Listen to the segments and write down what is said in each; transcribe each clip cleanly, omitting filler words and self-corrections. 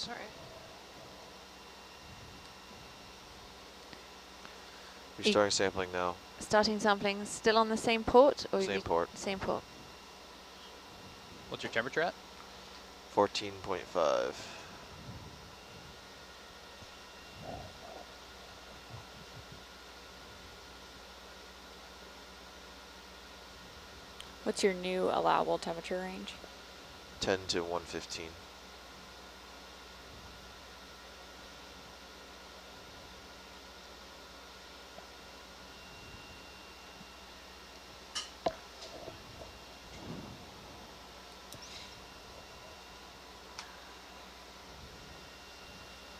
sorry. You're starting sampling now. Starting sampling, still on the same port? Or Same port. Same port. What's your temperature at? 14.5. What's your new allowable temperature range? 10 to 115.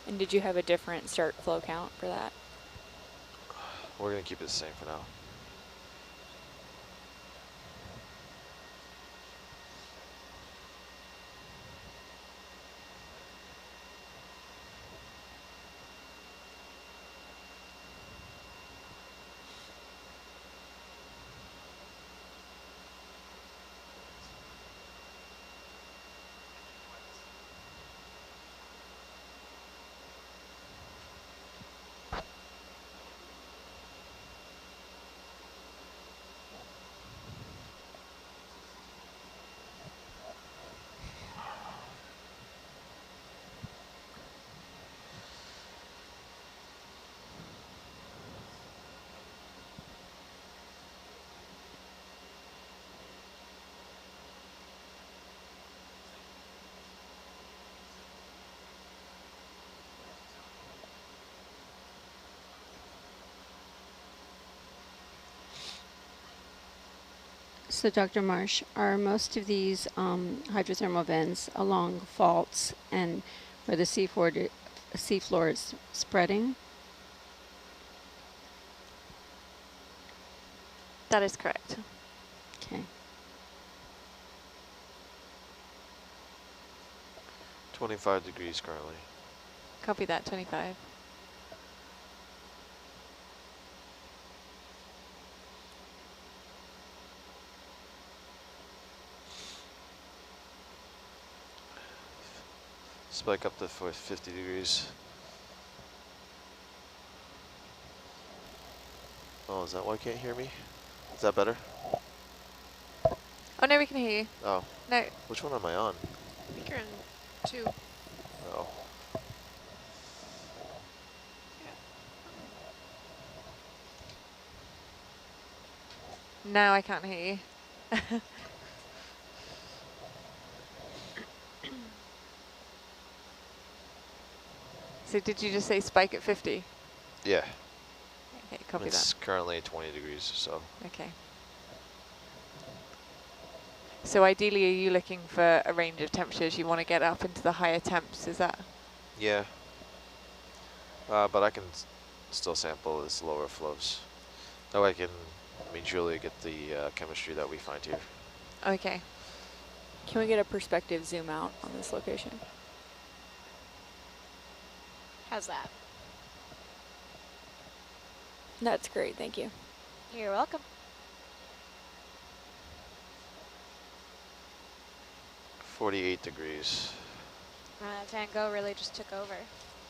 And did you have a different start flow count for that? We're going to keep it the same for now. So, Dr. Marsh, are most of these hydrothermal vents along faults and where the seafloor is spreading? That is correct. Okay. 25 degrees currently. Copy that, 25. Spike up to 50 degrees. Oh, is that why you can't hear me? Is that better? Oh, no, we can hear you. Oh. No. Which one am I on? I think you're in 2. Oh. Now I can't hear you. So did you just say spike at 50? Yeah. Okay, copy It's that. currently 20 degrees, so. Okay. So ideally, are you looking for a range of temperatures? You want to get up into the higher temps, is that? Yeah. But I can still sample as lower flows. That way I can, truly get the chemistry that we find here. Okay. Can we get a perspective zoom out on this location? How's that? That's great, thank you. You're welcome. 48 degrees. Van Gogh really just took over.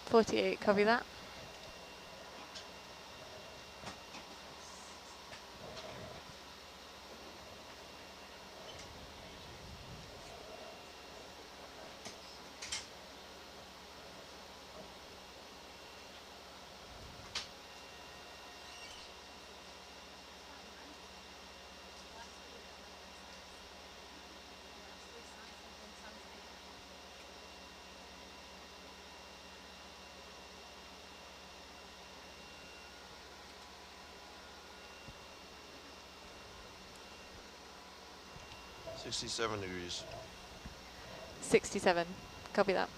48, copy that. $67 degrees. 67, copy that.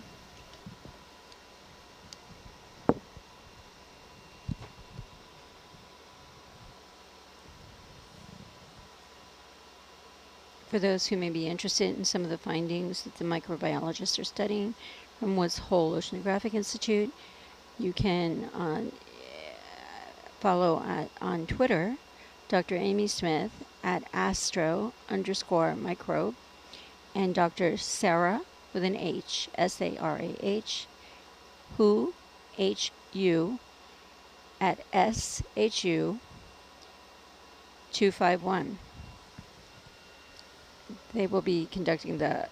For those who may be interested in some of the findings that the microbiologists are studying from Woods Hole Oceanographic Institute, you can follow on Twitter Dr. Amy Smith at astro_microbe and Dr. Sarah with an H, S-A-R-A-H, who, H-U, at S-H-U 251. They will be conducting the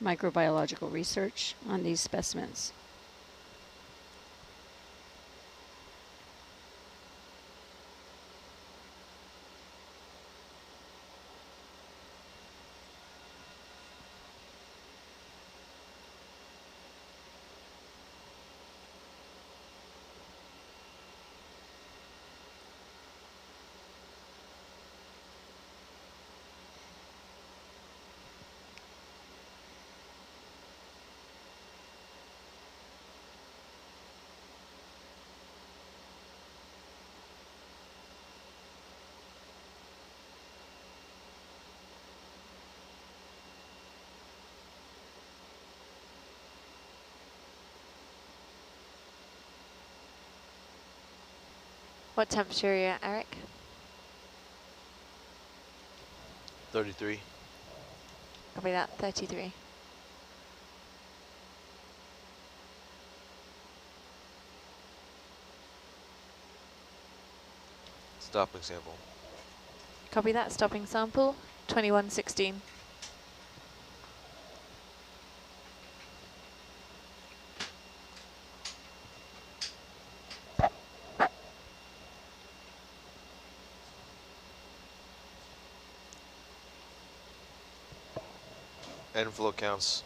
microbiological research on these specimens. What temperature are you at, Eric? 33. Copy that, 33. Stopping sample. Copy that, stopping sample, 2116. Inflow counts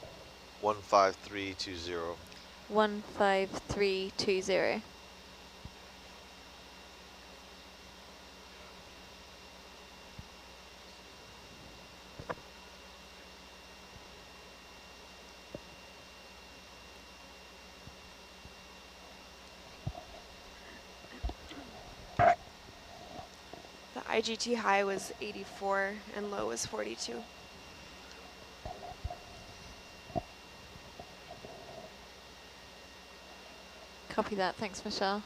15320. 15320. The IGT high was 84 and low was 42. Copy that, thanks Michelle.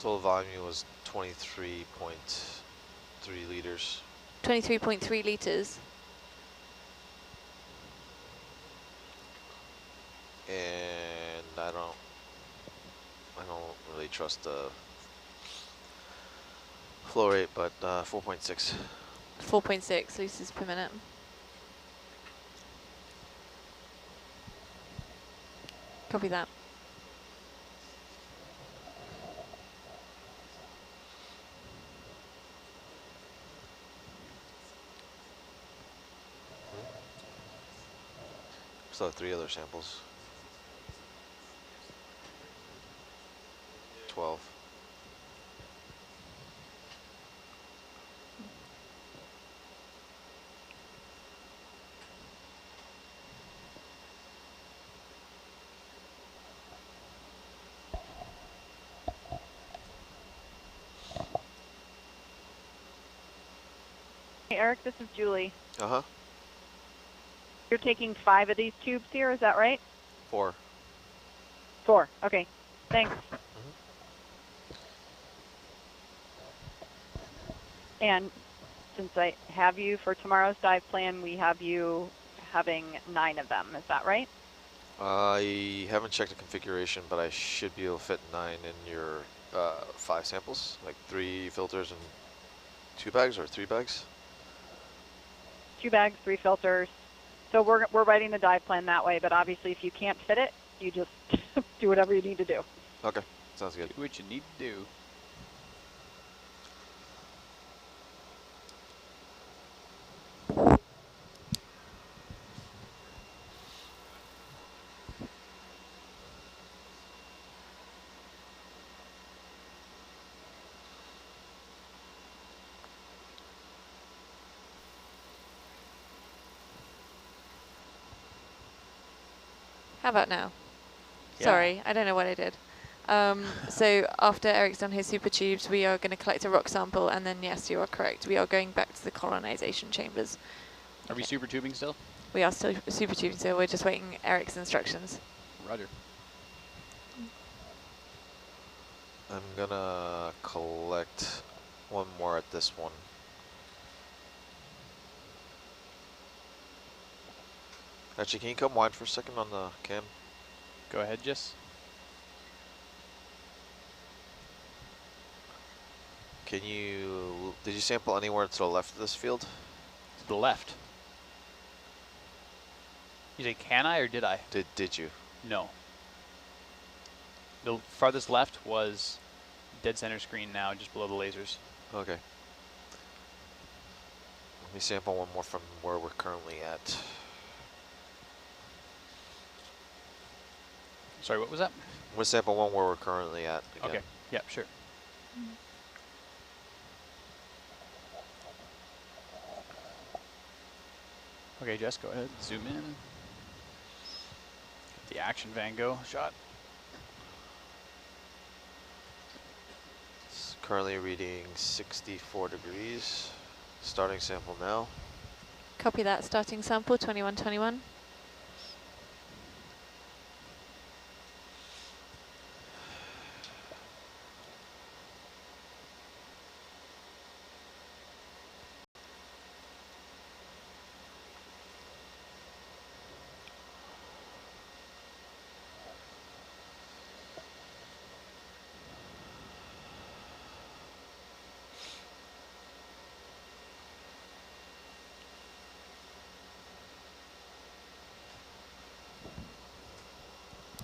Total volume was 23.3 liters. 23.3 litres. And I don't really trust the flow rate, but 4.6. 4.6 litres per minute. Copy that. Still have 3 other samples. 12. Hey Eric, this is Julie. Uh-huh. You're taking 5 of these tubes here, is that right? 4. 4, okay. Thanks. And since I have you for tomorrow's dive plan, we have you having 9 of them, is that right? I haven't checked the configuration, but I should be able to fit 9 in your 5 samples, like 3 filters and 2 bags or 3 bags. 2 bags, 3 filters. So we're writing the dive plan that way, but obviously if you can't fit it, you just do whatever you need to do. Okay, sounds good. Do what you need to do. How about now? Yeah. Sorry, I don't know what I did. So after Eric's done his super tubes, we are going to collect a rock sample, and then yes, you are correct. We are going back to the colonization chambers. Are we super tubing still? We are still super tubing, so we're just waiting Eric's instructions. Roger. I'm gonna collect one more at this one. Actually, can you come wide for a second on the cam? Go ahead, Jess. Can you, did you sample anywhere to the left of this field? To the left. You say, can I or did I? Did you? No. The farthest left was dead center screen now, just below the lasers. Okay. Let me sample one more from where we're currently at. Sorry, what was that? I'm gonna sample one where we're currently at again. Okay, yeah, sure. Okay, Jess, go ahead, zoom in. Get the action Van Gogh shot. It's currently reading 64 degrees. Starting sample now. Copy that. Starting sample 2121.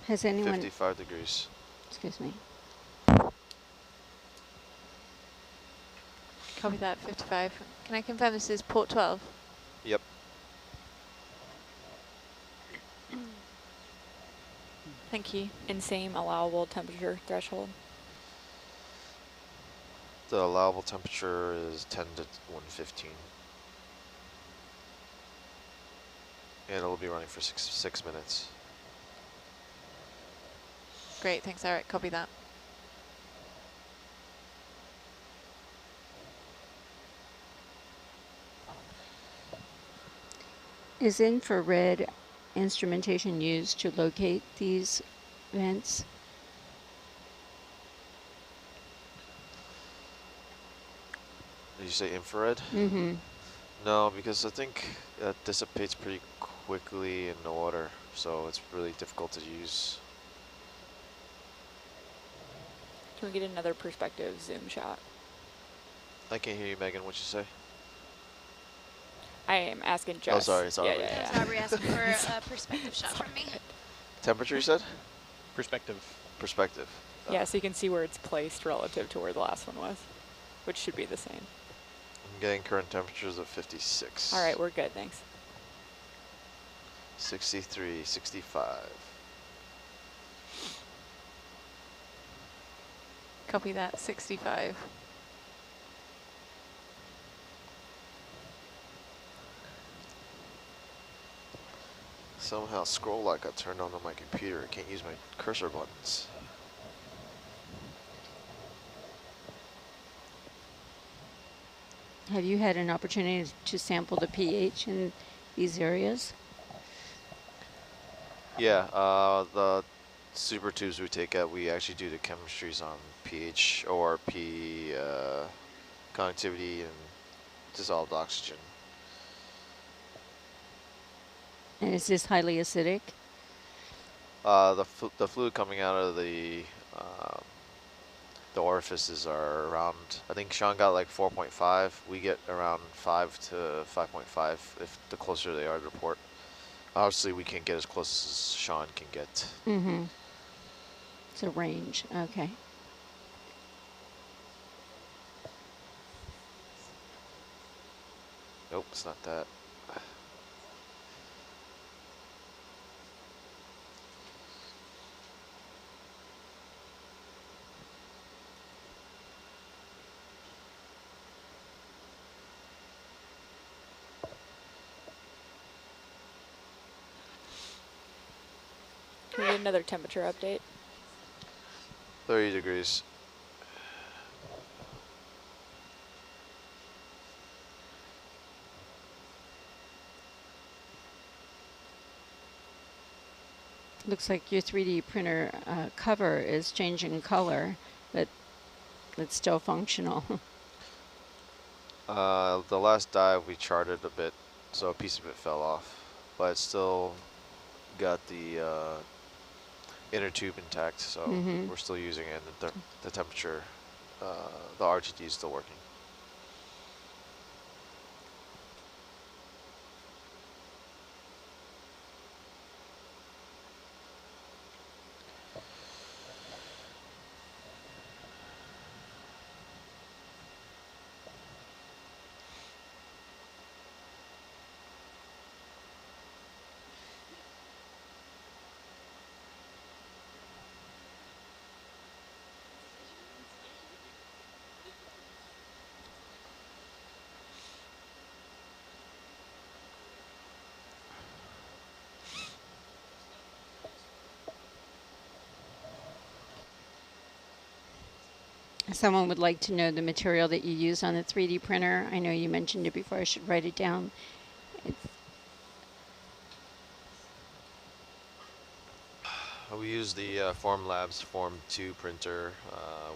Has anyone, 55 degrees. excuse me, Copy that. 55. Can I confirm this is port 12? Yep. Thank you. And same allowable temperature threshold. The allowable temperature is 10 to 115. And it'll be running for six minutes. Great. Thanks, Eric. Copy that. is infrared instrumentation used to locate these vents? Did you say infrared? Mm-hmm. No, because I think that dissipates pretty quickly in the water, so it's really difficult to use. Can we get another perspective zoom shot? I can't hear you, Megan. What'd you say? I am asking Jess. Oh, sorry. Yeah, yeah, That's yeah. Aubrey asking for a perspective shot from me. Temperature, you said? Perspective. Perspective. Yeah, so you can see where it's placed relative to where the last one was, which should be the same. I'm getting current temperatures of 56. All right, we're good, thanks. 63, 65. Copy that. 65. Somehow scroll light got turned on my computer. I can't use my cursor buttons. Have you had an opportunity to sample the pH in these areas? Yeah, the super tubes we take out, we actually do the chemistries on pH, ORP, conductivity, and dissolved oxygen. And is this highly acidic? The fluid coming out of the orifices are around, I think Sean got like 4.5. We get around 5 to 5.5 if the closer they are to the port. Obviously, we can't get as close as Sean can get. Mm-hmm. It's a range, okay. Nope, it's not that. Can we get another temperature update? 30 degrees. Looks like your 3D printer cover is changing color, but it's still functional. The last dive we charted a bit, so a piece of it fell off. but it's still got the inner tube intact, so we're still using it, and the temperature, the RTD is still working. Someone would like to know the material that you use on the 3D printer. I know you mentioned it before. I should write it down. We use the Form Labs Form 2 printer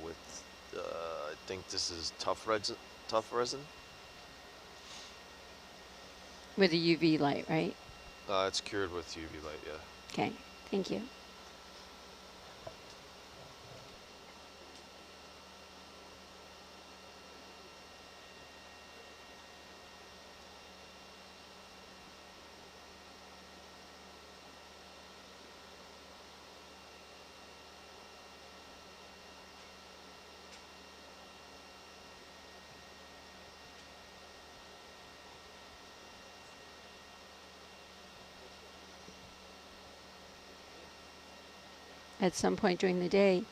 with, I think this is tough resin. With a UV light, right? It's cured with UV light, yeah. Okay, thank you. At some point during the day,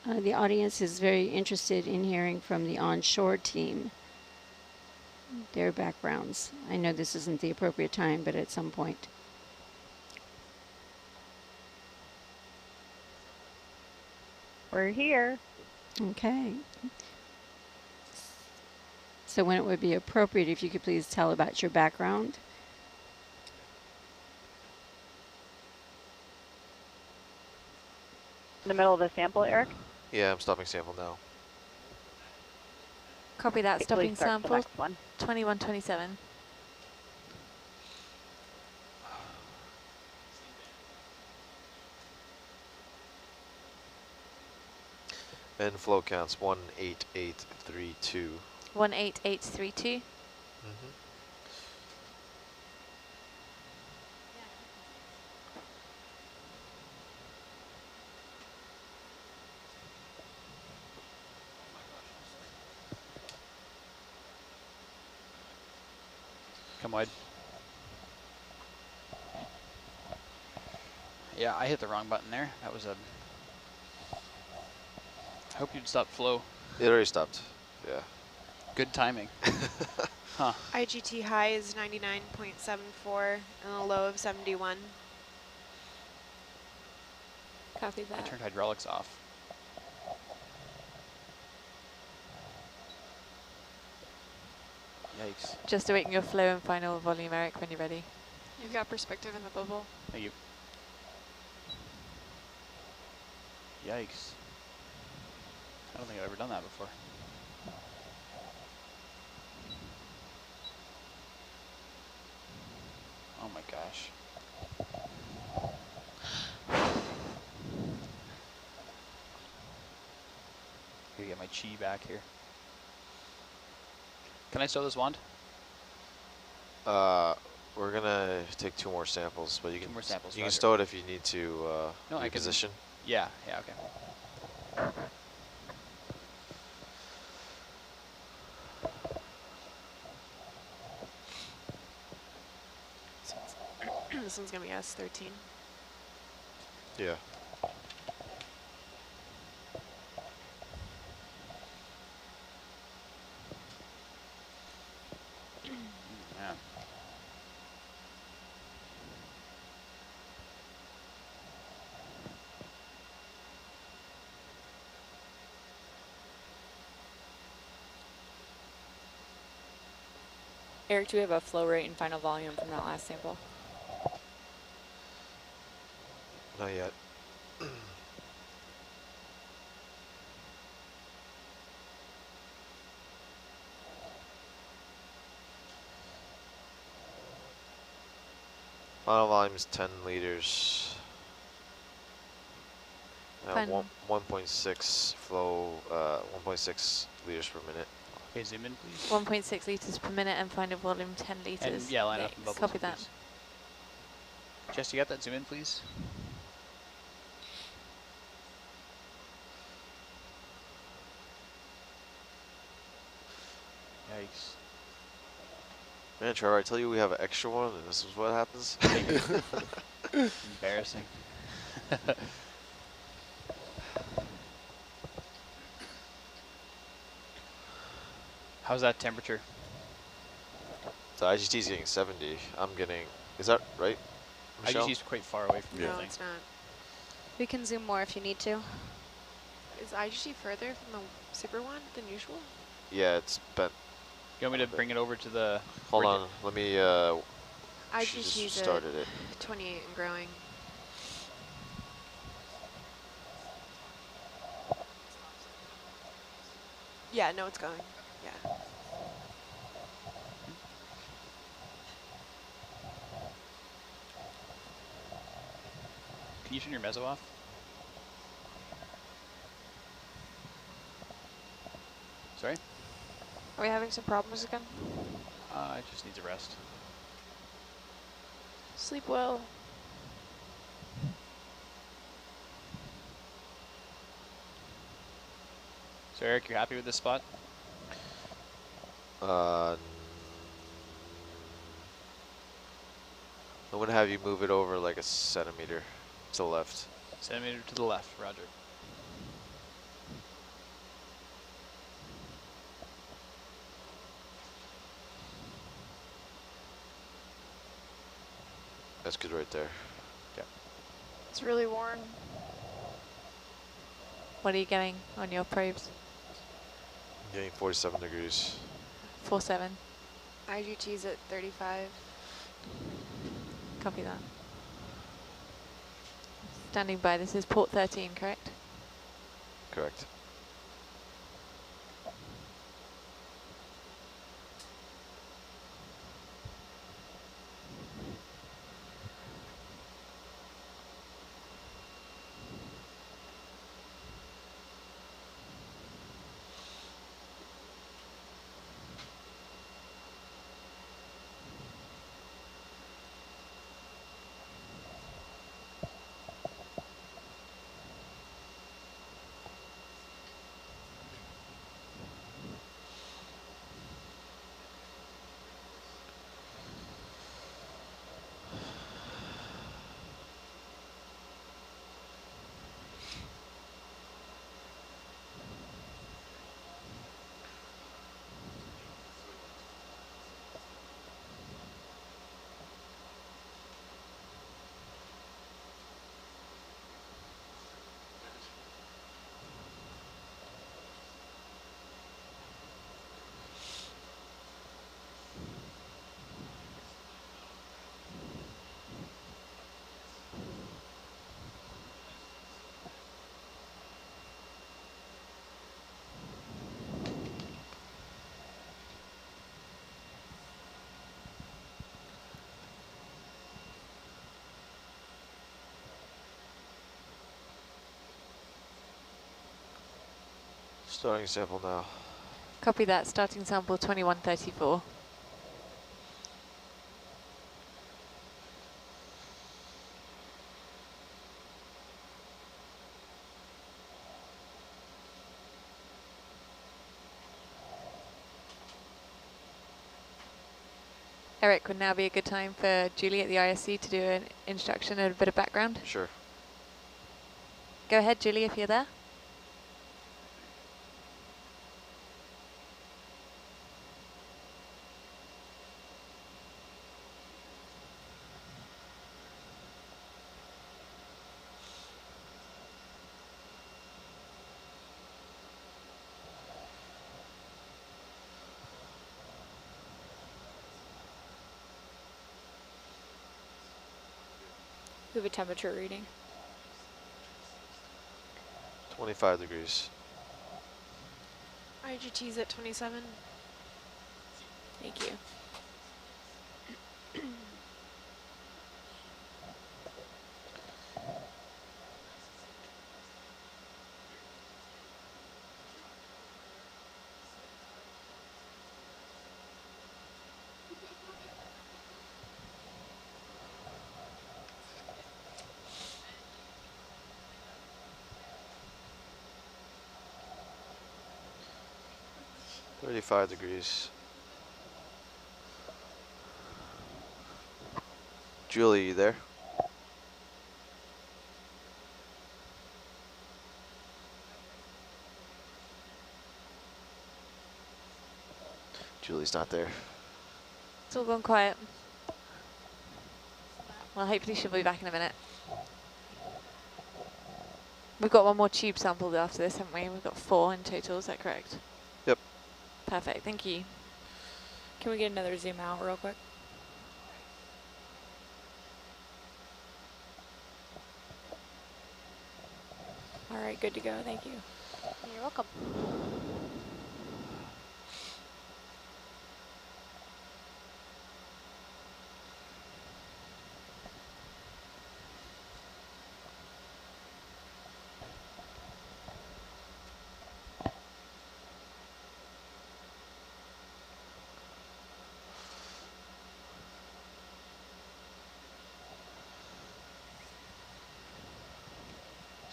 the audience is very interested in hearing from the onshore team, their backgrounds. I know this isn't the appropriate time, but at some point. We're here. Okay. So when it would be appropriate, if you could please tell about your background. In the middle of the sample, Eric? Yeah, I'm stopping sample now. Copy that. Please Stopping start the sample. next one. 2127. And flow counts 18832. 18832. Come wide. Yeah, I hit the wrong button there. That was a... I hope you'd stop flow. It already stopped, yeah. Good timing. Huh. IGT high is 99.74 and a low of 71. Copy I that. turned hydraulics off. Yikes. Just awaiting your flow and final volume, Eric, when you're ready. You've got perspective in the bubble. Thank you. Yikes. I don't think I've ever done that before. Oh my gosh. Gotta get my chi back here. Can I stow this wand? We're gonna take 2 more samples, but you can more samples, you can roger. stow it if you need to No, I can- reposition. Yeah, okay. This one's gonna be S13. Yeah. Man. Eric, do we have a flow rate and final volume from that last sample? Not yet. Final volume is 10 liters. Fine. 1.6 flow, 1.6 liters per minute. Okay, zoom in, please. 1.6 liters per minute and final volume 10 liters. And yeah, line up in bubbles, Copy that. please. Jess, you got that zoom in, please? Yikes. Man, Trevor, I tell you we have an extra one, and this is what happens. Embarrassing. How's that temperature? The IGT is getting 70. I'm getting. Is that right, Michelle? IGT's quite far away from No, everything. it's not. We can zoom more if you need to. Is IGT further from the super one than usual? Yeah, it's bent. You want me to bring it over to the... Hold on, let me. She IGT's just at started it. 28 and growing. Yeah, no, it's going. Yeah. Can you turn your meso off? Sorry? Are we having some problems again? It just needs a rest. Sleep well. So Eric, you're happy with this spot? I'm gonna have you move it over like a centimeter to the left. Centimeter to the left, roger. That's good right there. Okay. It's really warm. What are you getting on your probes? I'm getting 47 degrees. 47. IGT's at 35. Copy that. Standing by. This is port 13, correct? Correct. Starting sample now. Copy that. Starting sample 2134. Eric, would now be a good time for Julie at the ISC to do an introduction and a bit of background? Sure. Go ahead, Julie, if you're there. We have a temperature reading. 25 degrees. IGT's at 27. Thank you. 35 degrees. Julie, you there? Julie's not there. It's all gone quiet. Well, hopefully she'll be back in a minute. We've got one more tube sample after this, haven't we? We've got 4 in total, is that correct? Yep. Perfect, thank you. Can we get another zoom out real quick? All right, good to go. Thank you. You're welcome.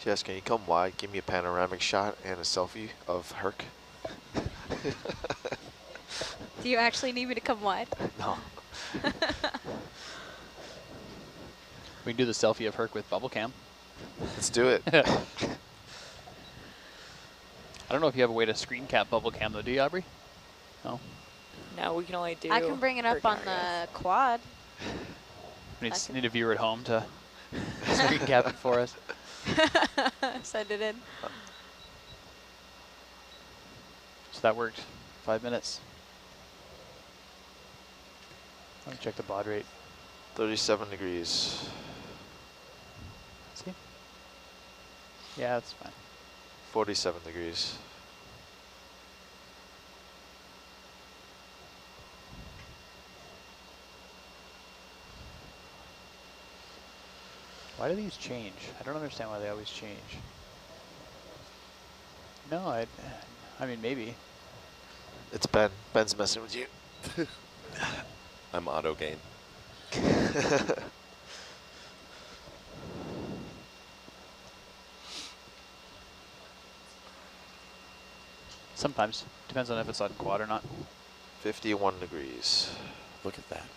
Jess, can you come wide? Give me a panoramic shot and a selfie of Herc. Do you actually need me to come wide? No. We can do the selfie of Herc with bubble cam. Let's do it. I don't know if you have a way to screen cap bubble cam though, do you, Aubrey? No. No, we can only do. I can bring it up on the quad. We need a viewer at home to screen cap it for us. Send it in. So that worked. 5 minutes. Let me check the baud rate. 37 degrees. See? Yeah, that's fine. 47 degrees. Why do these change? I don't understand why they always change. No, I mean, maybe. It's Ben. Ben's messing with you. I'm auto gain. Sometimes. Depends on if it's on quad or not. 51 degrees. Look at that.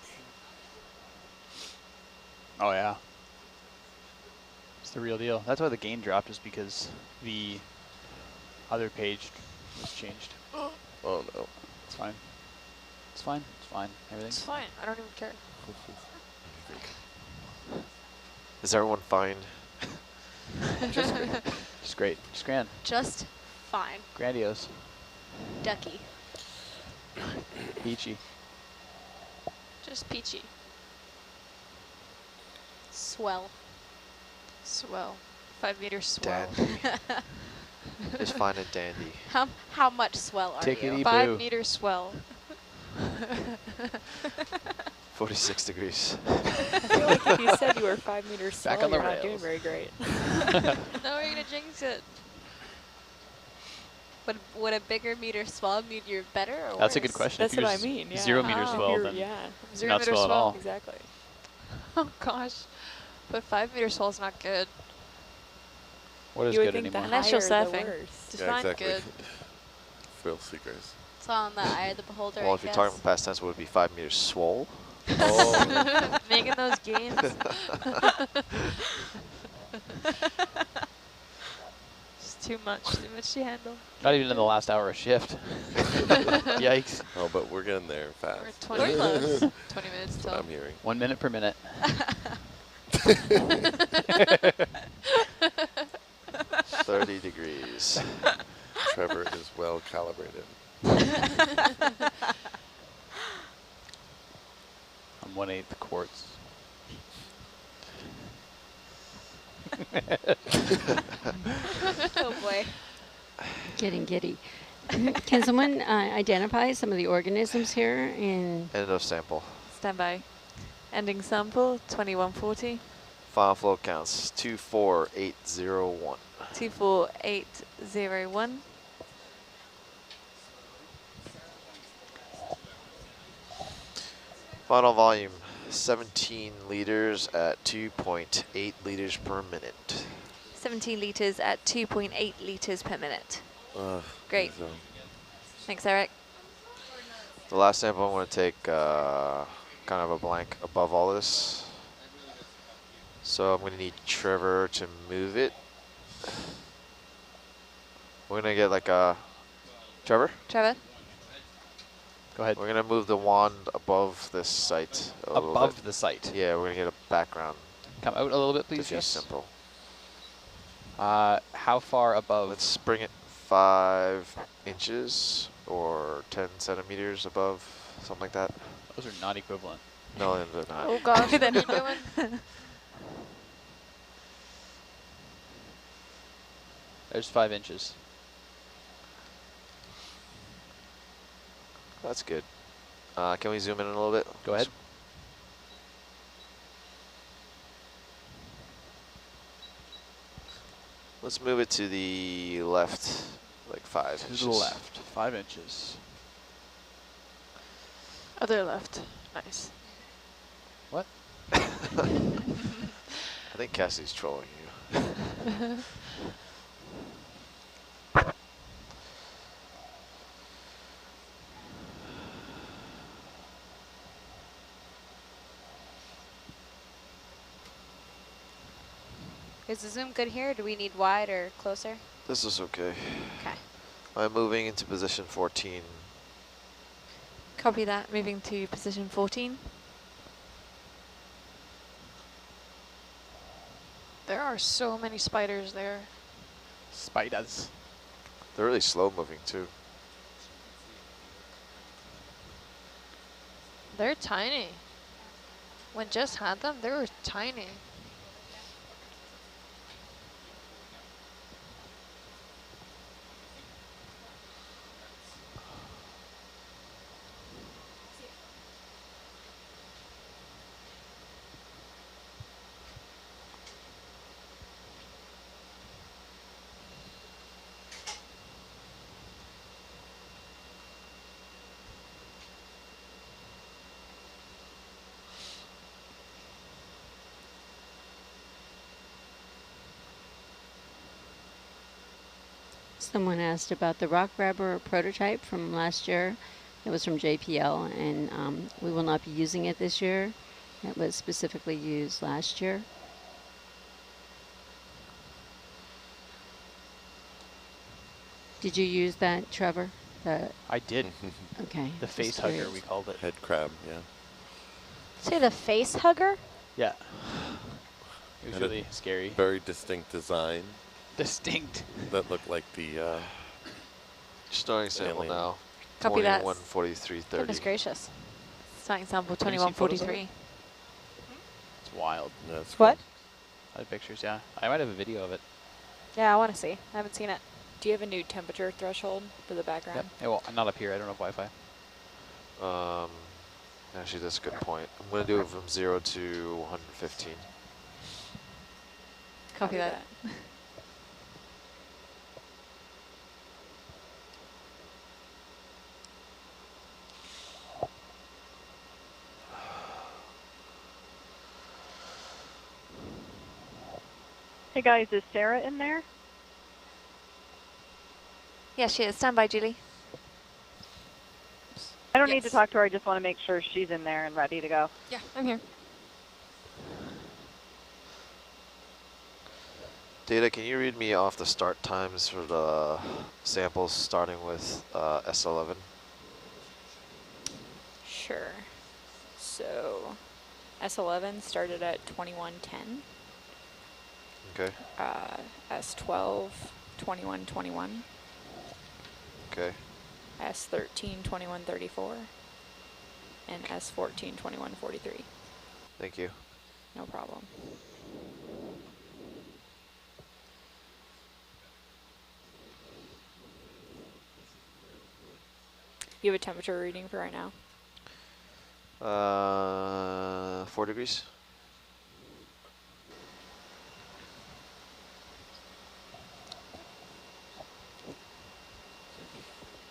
Oh, yeah. It's the real deal. That's why the gain dropped, is because the other page was changed. Oh no. It's fine. It's fine. It's fine. Everything's It's fine. I don't even care. Is everyone fine? just great. Just grand. Just fine. Grandiose. Ducky. Peachy. Just peachy. Swell. Swell. 5 meter swell. Dandy. Just fine and dandy. How much swell are Tickety you? 5 boo. meter swell. 46 degrees. I feel like if you said you were 5 meters swell, Back on the you're not doing rails. very great. No, you're gonna jinx it. Would a bigger meter swell mean you're better or That's a worse? good question. That's If what you're I mean. Yeah. 0 meters Oh. swell, You're- then yeah, 0 not meter swell at swell. all. exactly. Oh gosh. But 5 meter swell is not good. What is You would good think anymore? the Unless you're higher, the surfing. worse. Define good. Filthy gross. It's on the eye of the beholder. Well, I if you're guess. talking about past tense, would it be 5 meters swole? Oh. Making those gains. It's too much to handle. Not even in the last hour of shift. Yikes. Oh, but we're getting there We're fast. 20 close. 20 minutes That's till. what I'm hearing. 1 minute per minute. 30 degrees. Trevor is well calibrated. I'm 1/8 quarts. Oh boy. Getting giddy. Can someone identify some of the organisms here in End of sample. Stand by. Ending sample, 2140. Final flow counts 24801. 24801. Final volume 17 liters at 2.8 liters per minute. 17 litres at 2.8 litres per minute. Ugh, Great. so Thanks, Eric. The last sample I'm going to take kind of a blank above all this. So I'm going to need Trevor to move it. We're going to get like a... Trevor? Trevor? Go ahead. We're going to move the wand above this site a little bit. Above the site. Yeah, we're going to get a background. Come out a little bit, To please, be Jess. simple. How far above? Let's bring it 5 inches or 10 centimeters above, something like that. Those are not equivalent. No, they're not. Oh gosh, what are you doing? There's 5 inches. That's good. Can we zoom in a little bit? Go ahead. Let's move it to the left, like 5 inches. To the left, 5 inches. Other left. Nice. What? I think Cassie's trolling you. Is the zoom good here? Do we need wide or closer? This is okay. Okay. I'm moving into position 14. Copy that, moving to position 14. There are so many spiders there. Spiders. They're really slow moving too. They're tiny. When Jess had them, they were tiny. Someone asked about the rock grabber prototype from last year. It was from JPL, and we will not be using it this year. It was specifically used last year. Did you use that, Trevor? I did. Okay. The face just hugger, curious. we called it. Head crab, yeah. Say the face hugger? Yeah. It was Had a really scary. Very distinct design Distinct. that looked like the Starting sample Alien. now. Copy that. 21:43:30. Goodness gracious. Starting sample Have you seen photos of 2143. It's wild. that's What? I have pictures, yeah. I might have a video of it. Yeah, I want to see. I haven't seen it. Do you have a new temperature threshold for the background? Yep. Yeah, well, not up here. I don't have Wi-Fi. Actually, that's a good point. I'm going to do it from 0 to 115. Copy that. Hey guys, is Sarah in there? Yeah, she is. Stand by, Julie. I don't need to Yes. talk to her. I just want to make sure she's in there and ready to go. Yeah, I'm here. Data, can you read me off the start times for the samples starting with S11? Sure. So S11 started at 21:10. Okay, S12 21:21. okay. S13 21:34. And S14 21:43. Thank you. No problem. You have a temperature reading for right now? 4 degrees.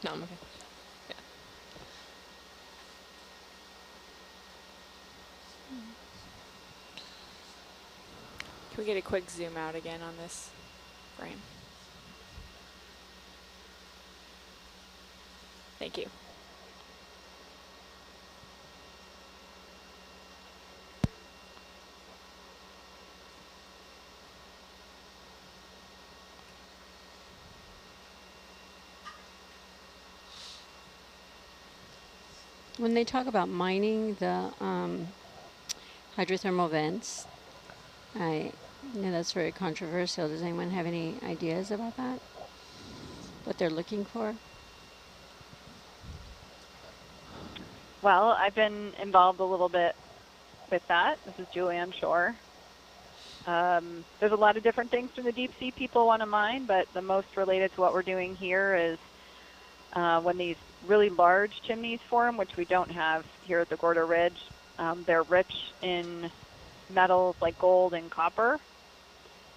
No, I'm okay. Can we get a quick zoom out again on this frame? Thank you. When they talk about mining the hydrothermal vents, I know that's very controversial. Does anyone have any ideas about that? What they're looking for? Well, I've been involved a little bit with that. This is Julianne Shore. There's a lot of different things from the deep sea people want to mine, but the most related to what we're doing here is when these really large chimneys form, which we don't have here at the Gorda Ridge. They're rich in metals like gold and copper,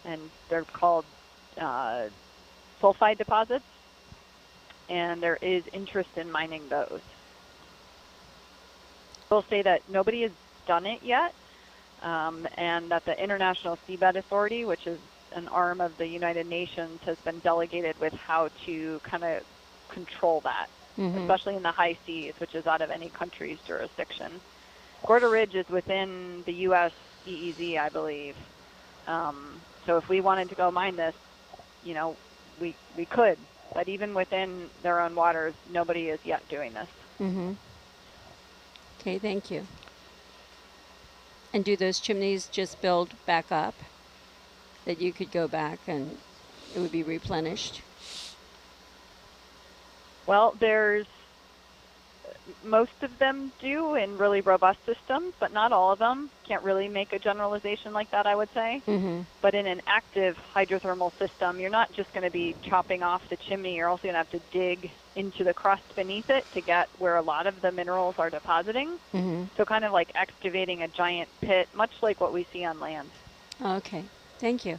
and they're called sulfide deposits, and there is interest in mining those. We'll say that nobody has done it yet, and that the International Seabed Authority, which is an arm of the United Nations, has been delegated with how to kind of control that, especially in the high seas, which is out of any country's jurisdiction. Gorda Ridge is within the U.S. EEZ, I believe. So if we wanted to go mine this, you know, we could, but even within their own waters, nobody is yet doing this. Okay, thank you. And do those chimneys just build back up, that you could go back and it would be replenished? Well, most of them do in really robust systems, but not all of them. Can't really make a generalization like that, I would say. But in an active hydrothermal system, you're not just going to be chopping off the chimney. You're also going to have to dig into the crust beneath it to get where a lot of the minerals are depositing. So kind of like excavating a giant pit, much like what we see on land. Okay, thank you.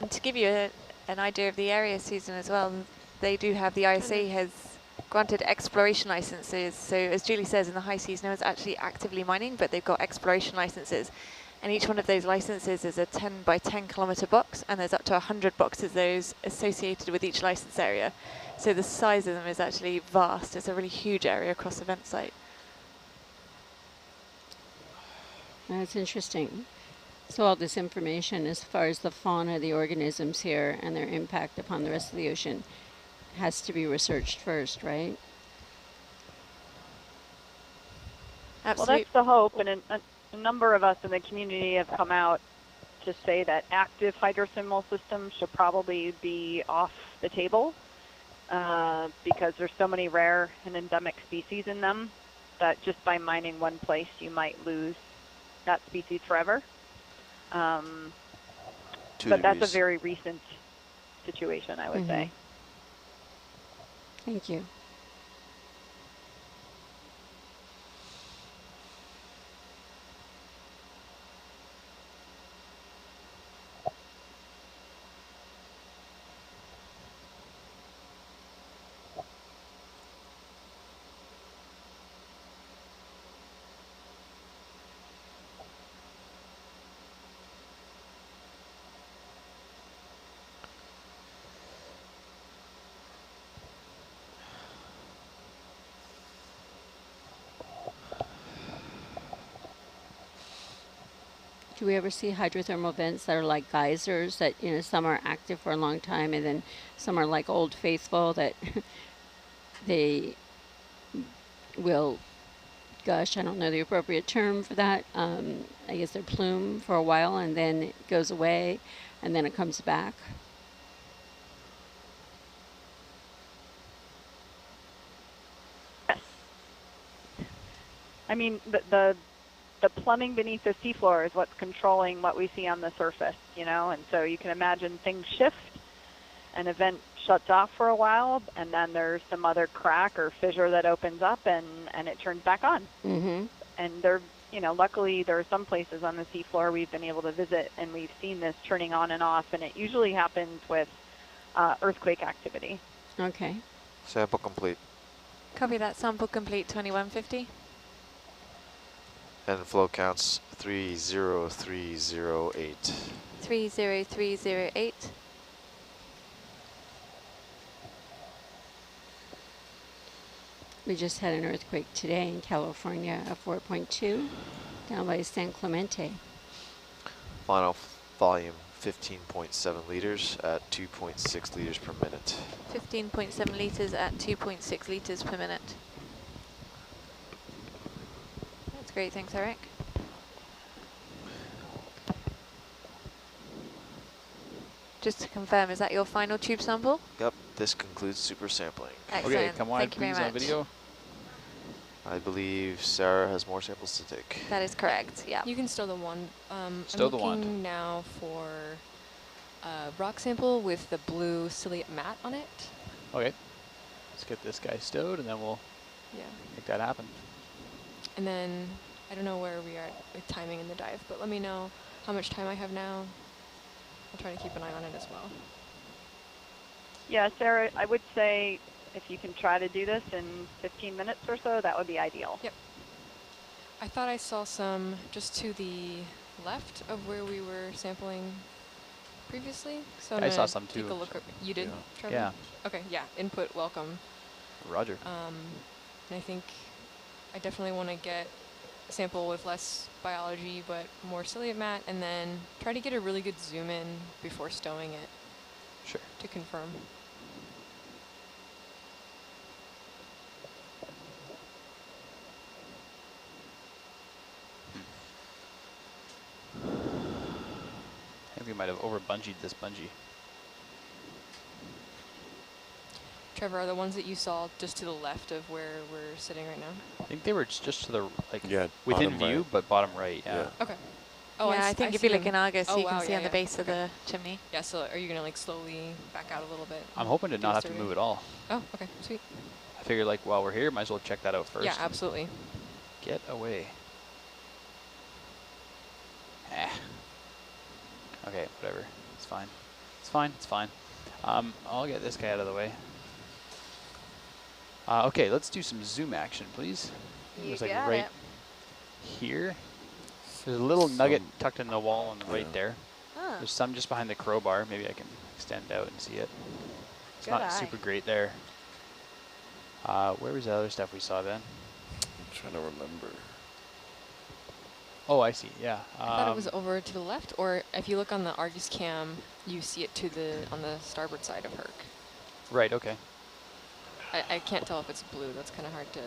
And to give you an idea of the area, Susan, as well, they do have, the ISA has granted exploration licenses. So as Julie says, in the high seas, no one's actually actively mining, but they've got exploration licenses. And each one of those licenses is a 10 by 10 kilometer box, and there's up to 100 boxes of those associated with each license area. So the size of them is actually vast. It's a really huge area across the vent site. That's interesting. So all this information as far as the fauna, the organisms here, and their impact upon the rest of the ocean has to be researched first, right? Absolutely. Well, that's the hope, and a number of us in the community have come out to say that active hydrothermal systems should probably be off the table because there's so many rare and endemic species in them that just by mining one place you might lose that species forever. But that's a very recent situation, I would say. Thank you. Do we ever see hydrothermal vents that are like geysers that, you know, some are active for a long time and then some are like Old Faithful that they will gush, I don't know the appropriate term for that, I guess they're plume for a while and then it goes away and then it comes back? I mean, the plumbing beneath the seafloor is what's controlling what we see on the surface, you know, and so you can imagine things shift, an event shuts off for a while, and then there's some other crack or fissure that opens up and it turns back on. And there, you know, luckily there are some places on the seafloor we've been able to visit and we've seen this turning on and off, and it usually happens with earthquake activity. Okay. Sample complete. Copy that. Sample complete 2150. And flow counts 30308. 30308. We just had an earthquake today in California, a 4.2 down by San Clemente. Final volume 15.7 liters at 2.6 liters per minute. 15.7 liters at 2.6 liters per minute. great. Thanks, Eric. Just to confirm, is that your final tube sample? Yep, this concludes super sampling. Excellent. Okay, come wide, Thank you very please, on much. video. I believe Sarah has more samples to take. That is correct, yeah. You can stow the wand. Stow I'm the wand. looking now for a rock sample with the blue ciliate mat on it. Okay. Let's get this guy stowed, and then we'll Yeah. make that happen. And then, I don't know where we are with timing in the dive, but let me know how much time I have now. I'll try to keep an eye on it as well. Yeah, Sarah, I would say if you can try to do this in 15 minutes or so, that would be ideal. Yep. I thought I saw some just to the left of where we were sampling previously. So I'm I saw gonna some too. Take a look. You did, Yeah. Trevor? Yeah. Okay, yeah, input welcome. Roger. And I think I definitely want to get a sample with less biology but more ciliate mat, and then try to get a really good zoom in before stowing it Sure. to confirm. I think we might have over bungeed this bungee. Trevor, are the ones that you saw just to the left of where we're sitting right now? I think they were just to the, like, Yeah, within bottom view, right. but bottom right, yeah. Yeah. Okay. Yeah, I think if you look in Argus, Oh, you wow, can see yeah, on the yeah. base of Okay. the chimney. Yeah, so are you going to like slowly back out a little bit? I'm hoping to do not a have to survey? move at all. Oh, okay, sweet. I figured, like, while we're here, might as well check that out first. Yeah, absolutely. Get away. Okay, whatever. It's fine. It's fine. It's fine. I'll get this guy out of the way. Okay, let's do some zoom action, please. You There's like got right it. here. There's a little nugget tucked in the wall on the right Yeah. there. Huh. There's some just behind the crowbar. Maybe I can extend out and see it. It's Good not eye. super great there. Where was the other stuff we saw then? I'm trying to remember. Oh, I see. Yeah. I thought it was over to the left, or if you look on the Argus cam, you see it to the on the starboard side of Herc. Right. Okay. I can't tell if it's blue. That's kind of hard to.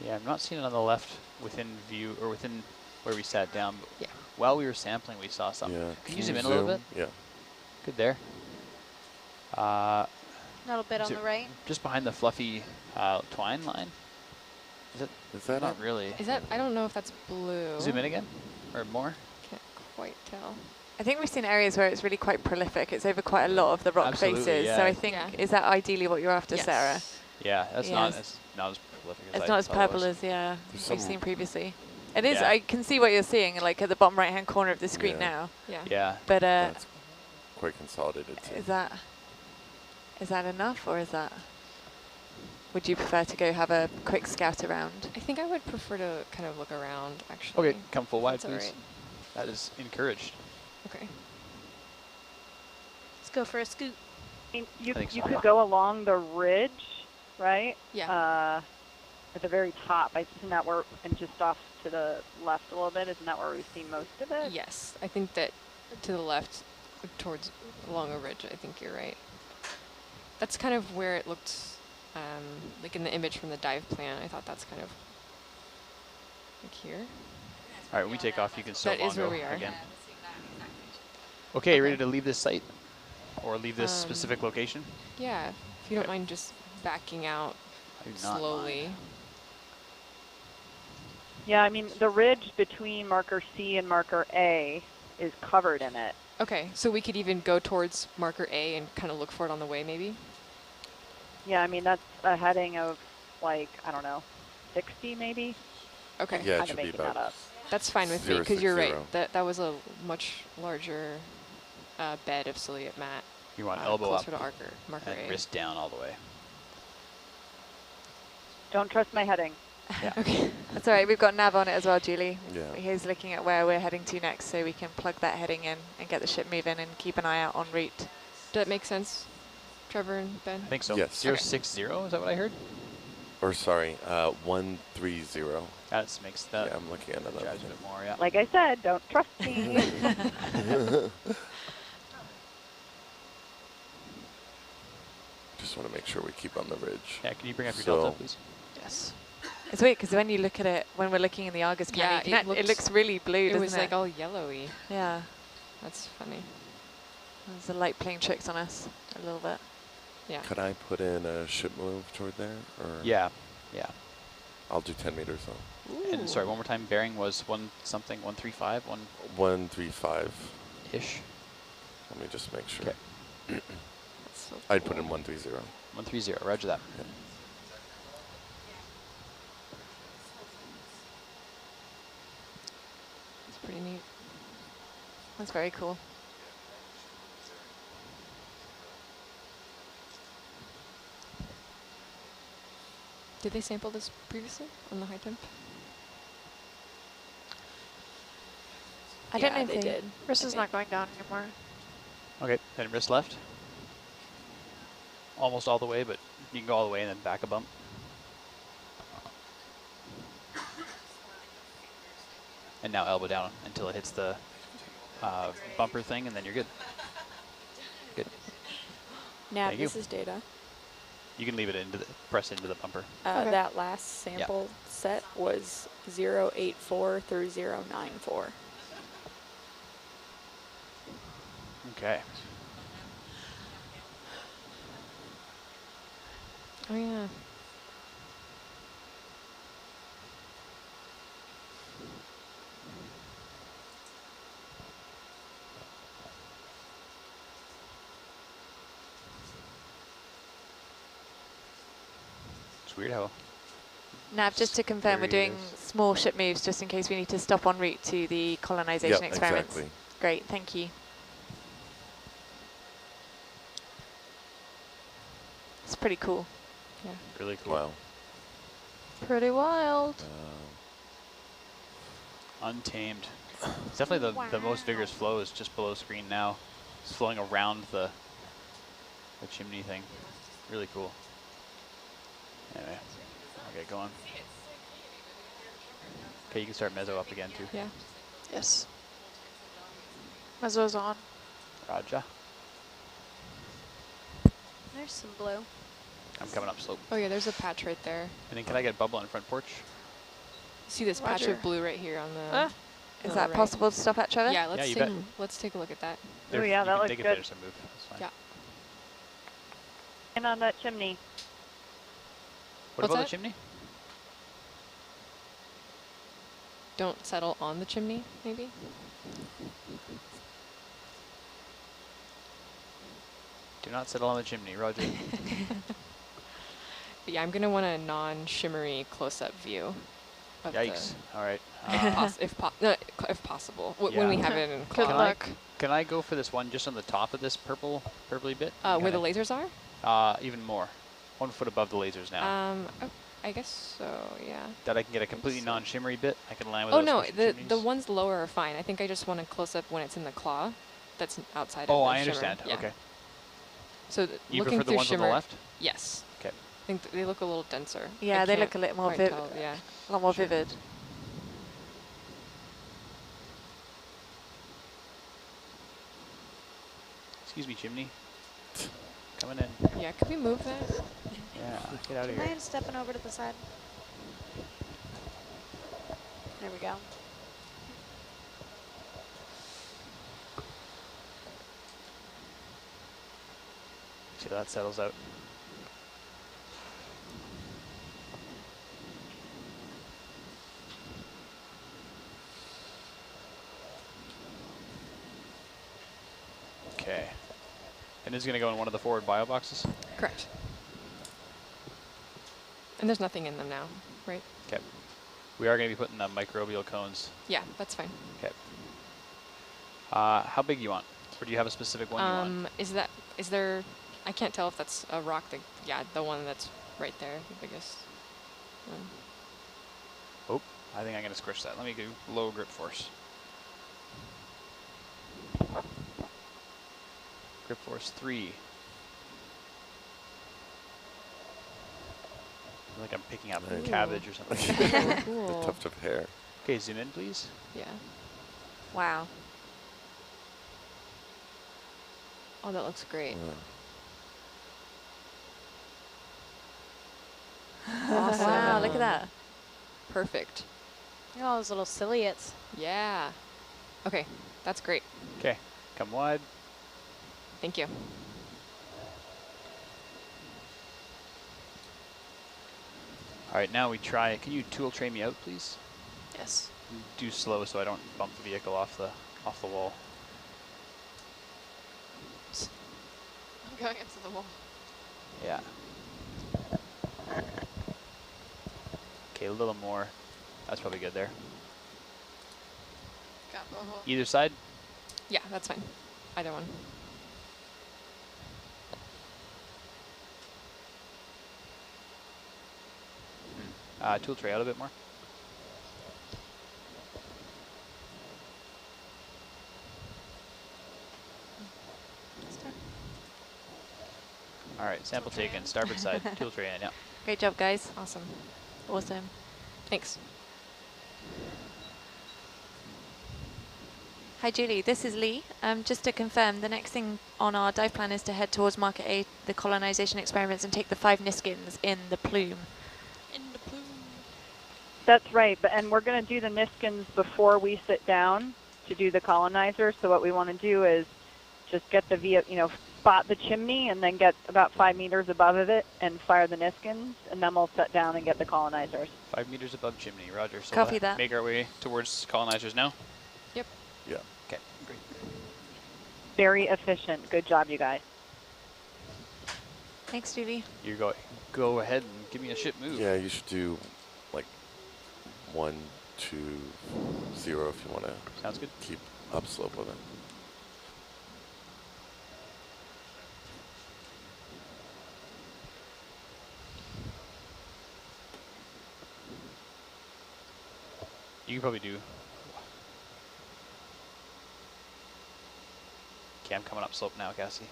Yeah, I'm not seeing it on the left within view or within where we sat down. But Yeah. while we were sampling, we saw something. Yeah. Can you zoom in a little bit? Yeah. Good there. A little bit Is on it the right. just behind the fluffy twine line? Is it? Is that Not it? really. Is that? I don't know if that's blue. Zoom in again? Or more? Can't quite tell. I think we've seen areas where it's really quite prolific. It's over quite a lot of the rock Absolutely, faces. yeah. So I think, Yeah. is that ideally what you're after, Yes. Sarah? Yeah, that's Yes. not as prolific as It's I not as thought it purple was. as, yeah, There's we've some- seen previously. It is, Yeah. I can see what you're seeing, like at the bottom right-hand corner of the screen Yeah. now. Yeah. Yeah. But That's quite consolidated too. is that enough, or is that, would you prefer to go have a quick scout around? I think I would prefer to kind of look around, actually. Okay, come full wide, That's all please. right. That is encouraged. Okay. Let's go for a scoot. I mean, you I think you so. could go along the ridge, right? Yeah. At the very top. Isn't that where, and just off to the left a little bit, isn't that where we've seen most of it? Yes, I think that to the left, towards along a ridge. I think you're right. That's kind of where it looked, like in the image from the dive plan. I thought that's kind of like here. All right, when we take off, you can still That is where longo we are. again. Okay, Okay. ready to leave this site? Or leave this specific location? Yeah, if you don't Okay. mind just backing out I do not slowly. mind. Yeah, I mean, the ridge between marker C and marker A is covered in it. Okay, so we could even go towards marker A and kind of look for it on the way, maybe? Yeah, I mean, that's a heading of, like, I don't know, 60 maybe? Okay, Yeah, it Kinda should be making about. that up. that's fine with me, because you're right. 060. That was a much larger bed of ciliate mat. You want elbow up closer to marker and A. wrist down all the way. Don't trust my heading. Yeah. Okay, that's all right. We've got nav on it as well, Julie. Yeah. He's looking at where we're heading to next, so we can plug that heading in and get the ship moving and keep an eye out en route. Does that make sense, Trevor and Ben? I think so. Yes. 060, is that what I heard? Or sorry, 130. That makes that Yeah, I'm looking at another drives a thing. bit more, yeah. Like I said, don't trust me. Just want to make sure we keep on the ridge. Yeah, can you bring up your So- delta, please? Yes. It's weird because when you look at it, when we're looking in the Argus camera, Yeah, it looks really blue, doesn't it? It was like all yellowy. Yeah. That's funny. There's the light playing tricks on us a little bit. Yeah. Could I put in a ship move toward there? Or Yeah, yeah. I'll do 10 meters though. And sorry, one more time. Bearing was 135, 135-ish. Let me just make sure. Okay. So I'd put in 130. 130. Roger that. Yeah. It's pretty neat. That's very cool. Did they sample this previously on the high temp? I don't know Yeah, if they did. Riss is not going down anymore. Okay, then wrist left. Almost all the way, but you can go all the way and then back a bump. And now elbow down until it hits the bumper thing, and then you're good. Good. Nav, Thank you. this is data. You can leave it into the, press into the bumper. Okay. That last sample set was 084 through 094. Okay. Oh yeah. It's weird how. Nav, just to confirm, we're There he doing is. small ship moves just in case we need to stop en route to the colonization Yep, experiments. exactly. Great, thank you. It's pretty cool. Yeah. Really cool. Wow. Pretty wild. Untamed. It's definitely the most vigorous flow is just below screen now. It's flowing around the chimney thing. Really cool. Anyway, I'll get going. Okay, you can start mezzo up again too. Yeah. Yes. Mezzo's on. Raja. There's some blue. I'm coming up slope. Oh yeah, there's a patch right there. And then can I get bubble on front porch? See this patch Roger. of blue right here on the. Is on that the right. possible to stop at, Trevor? Yeah, let's you take bet. let's take a look at that. Oh, yeah, you that can looks take it good. there, so move. That's fine. Yeah. And on that chimney. What What's about that? the chimney? Don't settle on the chimney, maybe. Do not settle on the chimney, Roger. But yeah, I'm gonna want a non-shimmery close-up view. Of Yikes. All right. if possible, when we Yeah. have it in Good claw. luck. Can I go for this one just on the top of this purpley bit? Where the lasers are? Even more. 1 foot above the lasers now. Oh, I guess so. Yeah. That I can get a completely non-shimmery bit. I can land with Oh those no, special the chimneys. ones lower are fine. I think I just want to close up when it's in the claw. That's outside of Oh, the I shimmer. understand. Yeah. Okay. So You looking prefer the through ones shimmer, on the left? Yes. Okay. I think they look a little denser. Yeah, I they can't look a little more quite vivid. tell, yeah. A lot more Sure. vivid. Excuse me, chimney. Coming in. Yeah, could we move that? Yeah, get out of Do you here. mind stepping over to the side? There we go. See how that settles out. Okay. And this is going to go in one of the forward bio boxes? Correct. And there's nothing in them now, right? Okay. We are going to be putting the microbial cones. Yeah, that's fine. Okay. How big you want? Or do you have a specific one you want? Is there, I can't tell if that's a rock that, yeah, the one that's right there, the biggest one. Oh, I think I'm going to squish that. Let me do low grip force. Grip force 3. Like I'm picking up Nice. cabbage or something. Cool. A tuft of hair. Okay, zoom in, please. Yeah. Wow. Oh, that looks great. Yeah. Awesome. Wow, look at that. Perfect. Look at all those little ciliates. Yeah. Okay, that's great. Okay, come wide. Thank you. All right, now we try. Can you tool tray me out, please? Yes. Do slow so I don't bump the vehicle off the wall. I'm going into the wall. Yeah. Okay, a little more. That's probably good there. Got the whole. Either side? Yeah, that's fine. Either one. Tool tray out a bit more. All right, sample taken. Starboard side. Tool tray in. Yeah. Great job, guys. Awesome. Awesome. Thanks. Hi, Julie. This is Lee. Just to confirm, the next thing on our dive plan is to head towards Market A, the colonization experiments, and take the 5 Niskins in the plume. In the plume. That's right, and we're going to do the Niskins before we sit down to do the colonizer. So what we want to do is just get the spot the chimney and then get about 5 meters above of it and fire the Niskins, and then we'll sit down and get the colonizers. 5 meters above chimney. Roger. So Copy that. Make our way towards colonizers now. Yep. Yeah. Okay. Great. Very efficient. Good job, you guys. Thanks, Julie. You go ahead and give me a ship move. Yeah, you should do like 1, 2, 0 if you want to. Sounds good. Keep upslope of it. You can probably do. Okay, I'm coming up slope now, Cassie.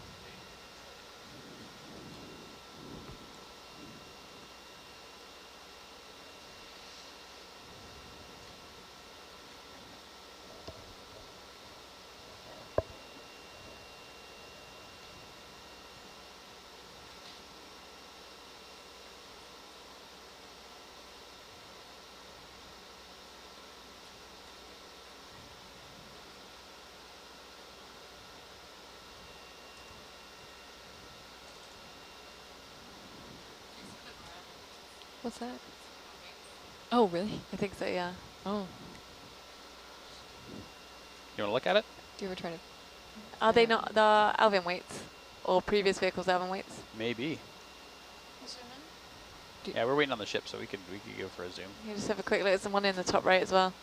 What's that? Oh, really? I think so, yeah. Oh. You want to look at it? Do you ever try to? Are they not the Alvin weights? Or previous vehicles Alvin weights? Maybe. Yeah, we're waiting on the ship, so we could go for a zoom. You just have a quick look. There's one in the top right as well.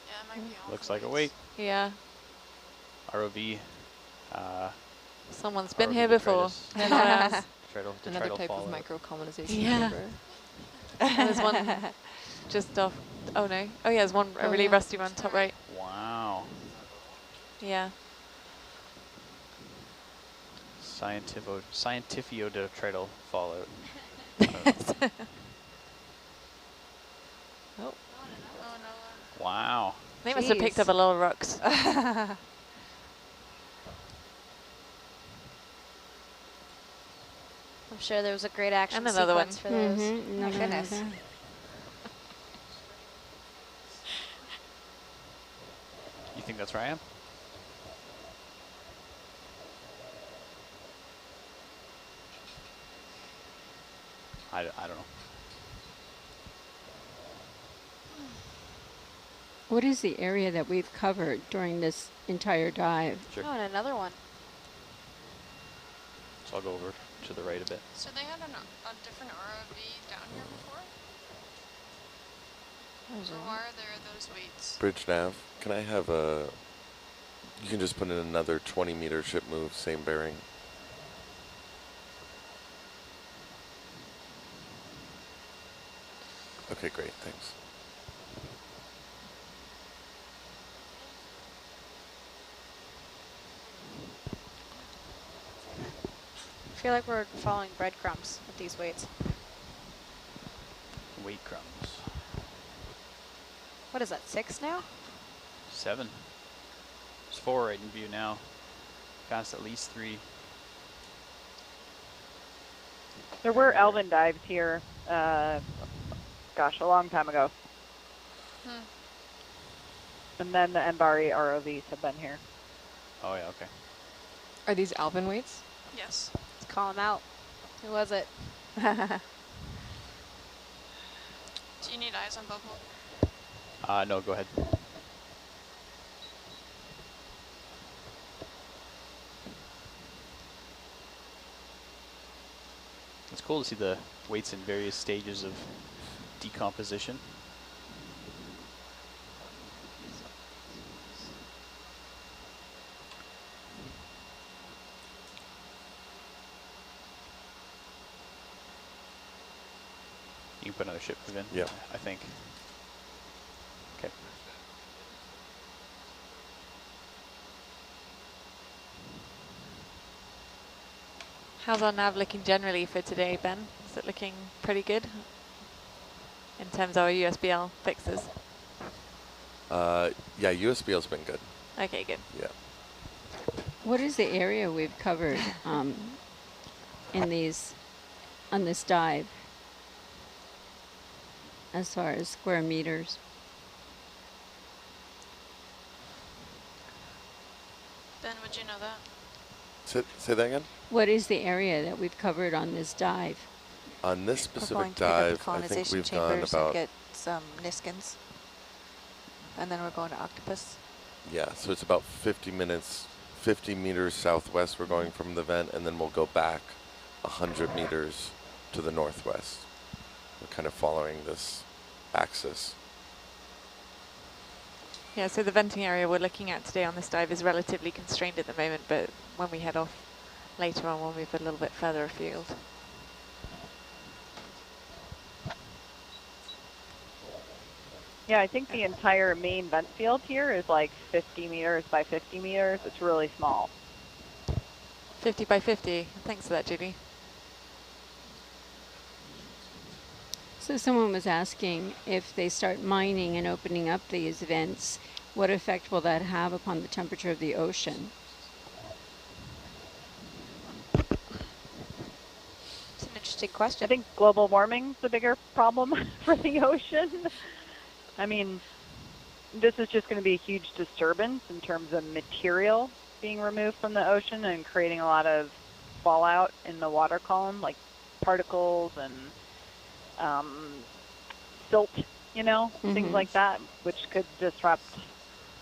Yeah, it might be off. Looks like a weight. Yeah. ROV. Someone's been ROV here before. detritus. They're not us. Another type of fallout. micro-colonization Yeah. chamber. And there's one just off. Oh no. Oh yeah, there's one a really rusty one top right. Wow. Yeah. Scientifio-detrital fallout. Oh. Wow. They must have picked up a lot of rocks. I'm sure there was a great action And another sequence for those. Mm-hmm. My goodness. You think that's where I am? I don't know. What is the area that we've covered during this entire dive? Sure. Oh, and another one. So I'll go over to the right a bit. So they had a different ROV down here before? Or why are there those weights? Bridge nav, can I have a, you can just put in another 20 meter ship move, same bearing. Okay, great, thanks. I feel like we're following breadcrumbs with these weights. Weight crumbs. What is that, 6 now? 7. There's 4 right in view now. Past at least 3. There were Elvin dives here gosh, a long time ago. Hmm. And then the Mbari ROVs have been here. Oh yeah, okay. Are these Alvin weights? Yes. Let's call him out. Who was it? Do you need eyes on Bubble? No, go ahead. It's cool to see the weights in various stages of decomposition. You can put another ship move in, Yeah. I think. Okay. How's our nav looking generally for today, Ben? Is it looking pretty good in terms of our USBL fixes? Yeah, USBL's been good. Okay, good. Yeah. What is the area we've covered in these, on this dive, as far as square meters? Ben, would you know that? Say that again? What is the area that we've covered on this dive? On this We're going specific to pick up the dive, I think colonization we've gone chambers and about, get some Niskins. And then we're going to Octopus. yeah, so it's about 50 meters southwest we're going from the vent, and then we'll go back 100 meters to the northwest. We're kind of following this axis. Yeah, so the venting area we're looking at today on this dive is relatively constrained at the moment, but when we head off later on, we'll move a little bit further afield. Yeah, I think the entire main vent field here is like 50 meters by 50 meters. It's really small. 50 by 50. Thanks for that, Judy. So someone was asking, if they start mining and opening up these vents, what effect will that have upon the temperature of the ocean? It's an interesting question. I think global warming's the bigger problem for the ocean. I mean, this is just going to be a huge disturbance in terms of material being removed from the ocean and creating a lot of fallout in the water column, like particles and silt, you know, things like that, which could disrupt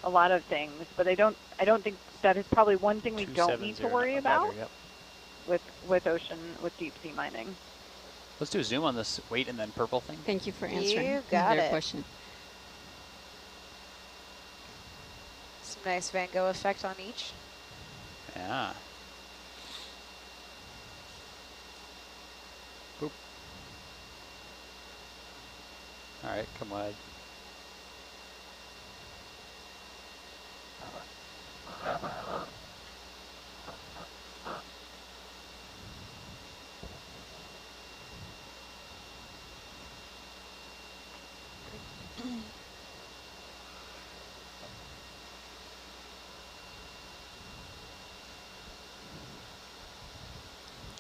a lot of things. But I don't think that is probably one thing we don't need to worry about with deep sea mining. Let's do a zoom on this weight and then purple thing. Thank you for answering You got their it. question. Some nice Van Gogh effect on each. Yeah. Boop. All right, come wide.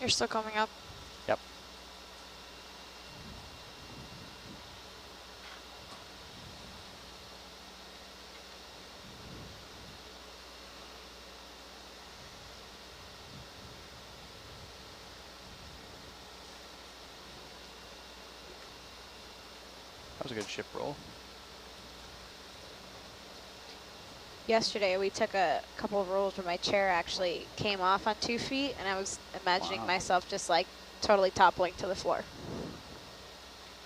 You're still coming up. Yep. That was a good ship roll. Yesterday we took a couple of rolls where my chair actually came off on 2 feet, and I was imagining myself just like totally toppling to the floor.